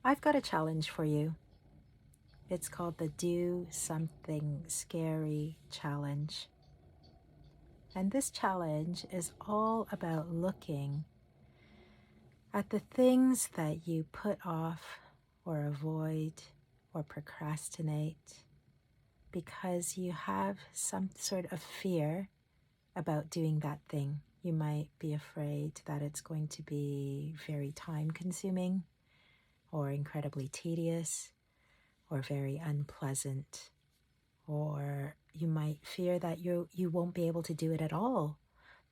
I've got a challenge for you. It's called the Do Something Scary Challenge. And this challenge is all about looking at the things that you put off or avoid or procrastinate because you have some sort of fear about doing that thing. You might be afraid that it's going to be very time consuming or incredibly tedious or very unpleasant, or you might fear that you won't be able to do it at all.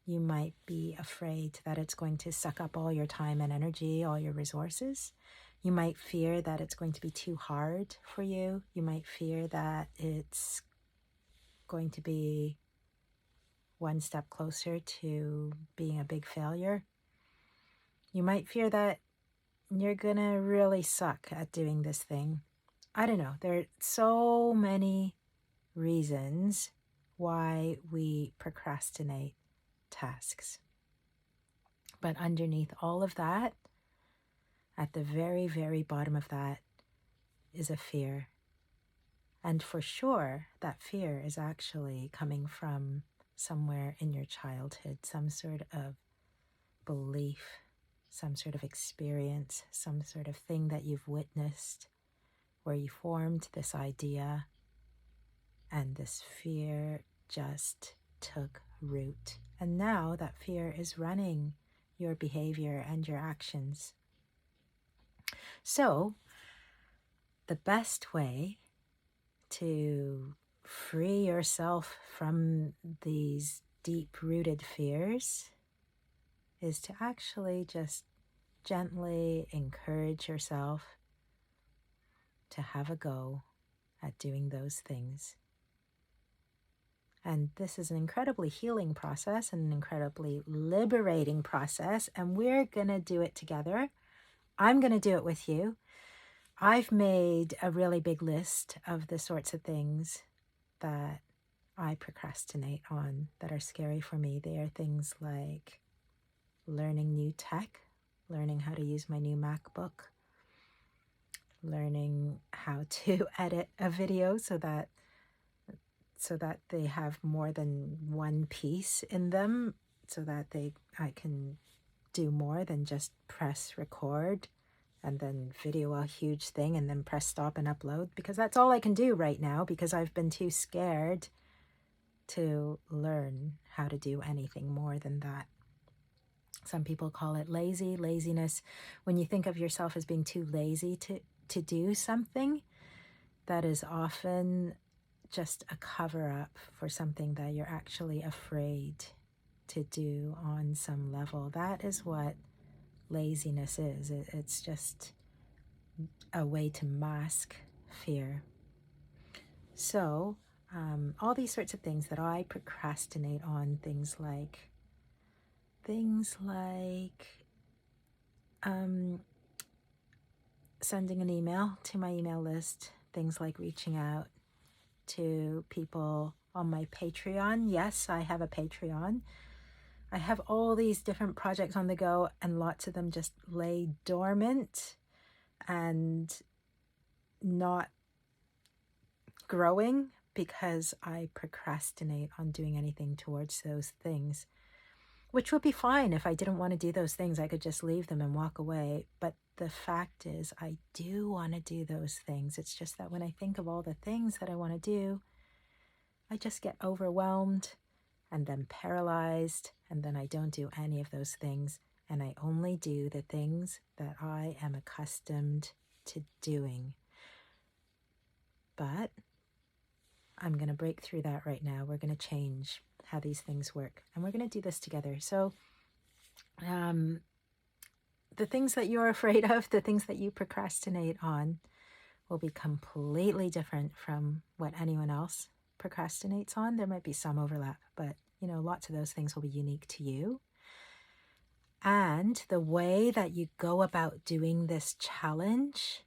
You might be afraid that it's going to suck up all your time and energy, all your resources. You might fear that it's going to be too hard for you. You might fear that it's going to be one step closer to being a big failure. You might fear that you're gonna really suck at doing this thing. I don't know. There are so many reasons why we procrastinate tasks. But underneath all of that, at the very, very bottom of that, is a fear. And for sure, that fear is actually coming from somewhere in your childhood, some sort of belief, some sort of experience, some sort of thing that you've witnessed where you formed this idea and this fear just took root. And now that fear is running your behavior and your actions. So, the best way to free yourself from these deep-rooted fears is to actually just gently encourage yourself to have a go at doing those things. And this is an incredibly healing process and an incredibly liberating process, and we're going to do it together. I'm going to do it with you. I've made a really big list of the sorts of things that I procrastinate on that are scary for me. They are things like learning new tech, learning how to use my new MacBook, learning how to edit a video so that they have more than one piece in them, so that I can do more than just press record and then video a huge thing and then press stop and upload, because that's all I can do right now because I've been too scared to learn how to do anything more than that. Some people call it laziness. When you think of yourself as being too lazy to do something, that is often just a cover-up for something that you're actually afraid to do on some level. That is what laziness is. It's just a way to mask fear. So, all these sorts of things that I procrastinate on, things like sending an email to my email list, things like reaching out to people on my Patreon. Yes, I have a Patreon. I have all these different projects on the go, and lots of them just lay dormant and not growing because I procrastinate on doing anything towards those things, which would be fine. If I didn't want to do those things, I could just leave them and walk away. But the fact is, I do want to do those things. It's just that when I think of all the things that I want to do, I just get overwhelmed and then paralyzed, and then I don't do any of those things, and I only do the things that I am accustomed to doing. But I'm going to break through that right now. We're going to change how these things work, and we're going to do this together. So the things that you're afraid of, the things that you procrastinate on, will be completely different from what anyone else procrastinates on. There might be some overlap, but lots of those things will be unique to you. And the way that you go about doing this challenge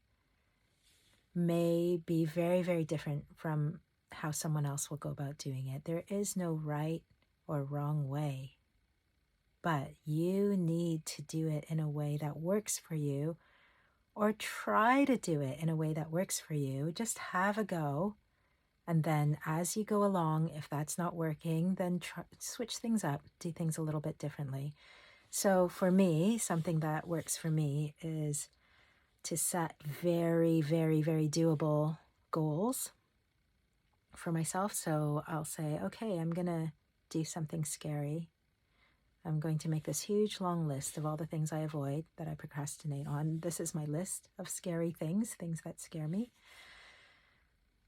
may be very, very different from how someone else will go about doing it. There is no right or wrong way, but you need to do it in a way that works for you, or try to do it in a way that works for you. Just have a go. And then as you go along, if that's not working, then switch things up, do things a little bit differently. So for me, something that works for me is to set very, very, very doable goals for myself. So I'll say, okay, I'm going to do something scary. I'm going to make this huge long list of all the things I avoid, that I procrastinate on. This is my list of scary things, things that scare me.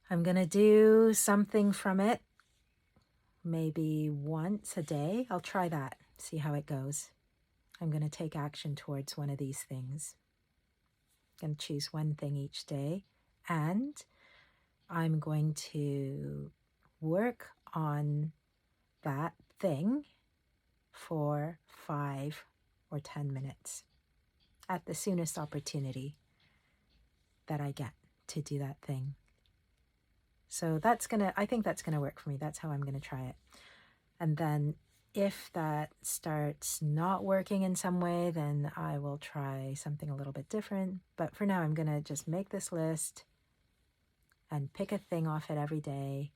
I'm going to do something from it, maybe once a day. I'll try that, see how it goes. I'm going to take action towards one of these things. I'm going to choose one thing each day, and I'm going to work on that thing for 5 or 10 minutes at the soonest opportunity that I get to do that thing. So I think that's gonna work for me. That's how I'm gonna try it. And then if that starts not working in some way, then I will try something a little bit different. But for now, I'm gonna just make this list and pick a thing off it every day,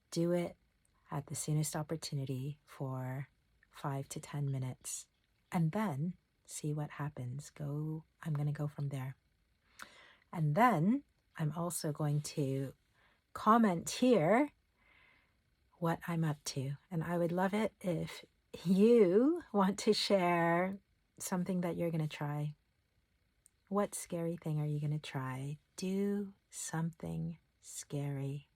do it at the soonest opportunity for 5 to 10 minutes, and then see what happens. I'm going to go from there. And then I'm also going to comment here what I'm up to. And I would love it if you want to share something that you're going to try. What scary thing are you going to try? Do something scary.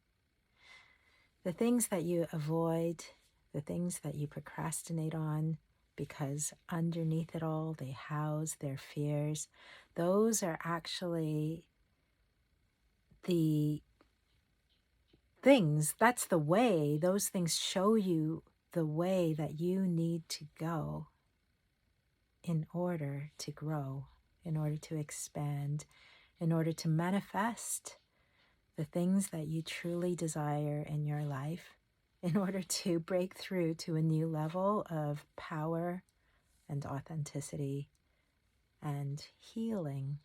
The things that you avoid, the things that you procrastinate on, because underneath it all, they house their fears. Those are actually the things, that's the way, those things show you the way that you need to go in order to grow, in order to expand, in order to manifest the things that you truly desire in your life, in order to break through to a new level of power and authenticity and healing.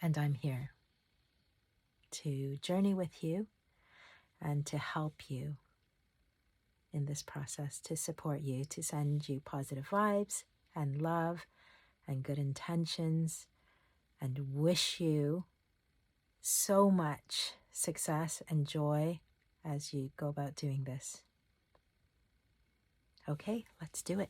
And I'm here to journey with you and to help you in this process, to support you, to send you positive vibes and love and good intentions, and wish you so much success and joy as you go about doing this. Okay, let's do it.